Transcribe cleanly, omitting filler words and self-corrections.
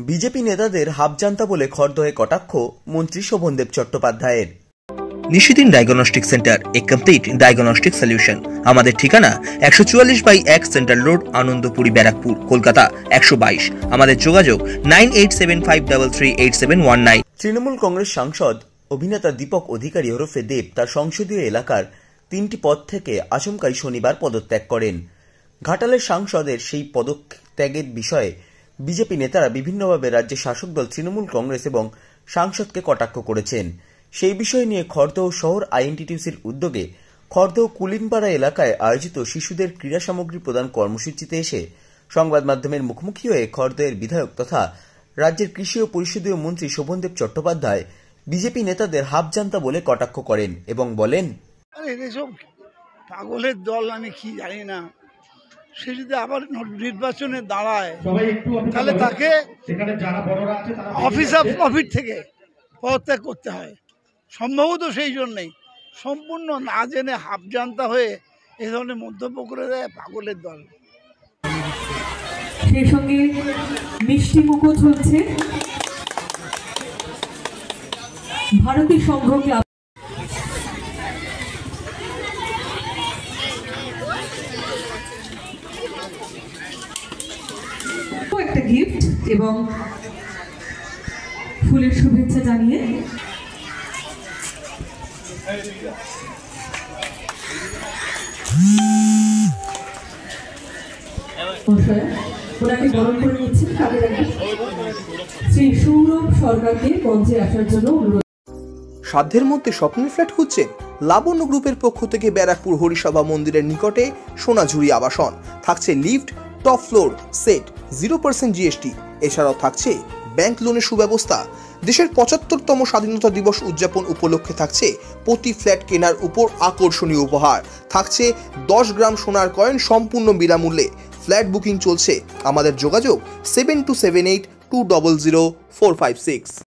BJP নেতাদের হাফজান্তা বলে খড়দহে কটাক্ষ মন্ত্রী শোভনদেব চট্টোপাধ্যায়ের। নিশিদিন ডায়াগনস্টিক সেন্টার, এ কমপ্লিট ডায়াগনস্টিক সলিউশন। আমাদের ঠিকানা 144/1 সেন্ট্রাল রোড, আনন্দপুরি, ব্যারাকপুর, কলকাতা 122। আমাদের যোগাযোগ 9875338719। তৃণমূল কংগ্রেস সাংসদ অভিনেতা দীপক অধিকারী ওরফে দেব তার সংসদীয় এলাকার 3টি পদ থেকে আচমকাই শনিবার পদত্যাগ করেন। ঘাটালের সাংসদের সেই পদত্যাগের বিষয়ে বিজেপি নেতারা বিভিন্নভাবে রাজ্যের শাসক দল তৃণমূল কংগ্রেস এবং সাংসদকে কটাক্ষ করেছেন। সেই বিষয় নিয়ে খড়দহ শহর আইএনটিটিউসির উদ্যোগে খড়দহ কুলিনপাড়া এলাকায় আয়োজিত শিশুদের ক্রীড়া সামগ্রী প্রদান কর্মসূচিতে এসে সংবাদ মাধ্যমের মুখোমুখি হয়ে খড়দহের বিধায়ক তথা রাজ্যের কৃষি ও পরিষদীয় মন্ত্রী শোভনদেব চট্টোপাধ্যায় বিজেপি নেতাদের হাফজান্তা বলে কটাক্ষ করেন এবং বলেন, এসব পাগলের দল, আমি কি জানি না, সে যদি আবার নির্বাচনে দাঁড়ায় তাহলে তাকে অফিস অফ প্রফিট থেকে পদত্যাগ করতে হয়। সম্ভবত সেই জন্যই সম্পূর্ণ না জেনে হাফজান্তা হয়ে এ ধরনের মন্তব্য করে দেয় পাগলের দল। সেই সঙ্গে মিষ্টি মুখও চলছে। ভারতীয় সংঘ ক্লাব একটা গিফট এবং ফুলের শুভেচ্ছা জানিয়ে ওনাকে বরণ করে নিচ্ছেন। তাদের শ্রী সৌরভ সরকারকে মঞ্চে আসার জন্য অনুরোধ। সাধ্যের মধ্যে স্বপ্নের ফ্ল্যাট খুঁজছেন? লাবণ্য গ্রুপের পক্ষ থেকে ব্যারাকপুর হরিসভা মন্দিরের নিকটে সোনাঝুরি আবাসন। থাকছে lift, top floor, set, 0% GST. এছাড়াও থাকছে ব্যাংক লোনের সুব্যবস্থা। দেশের 75তম স্বাধীনতা দিবস উদযাপন উপলক্ষে থাকছে প্রতি ফ্ল্যাট কেনার উপর আকর্ষণীয় উপহার। থাকছে 10 গ্রাম সোনার কয়েন সম্পূর্ণ বিনামূল্যে। ফ্ল্যাট বুকিং চলছে। আমাদের যোগাযোগ 7278200456।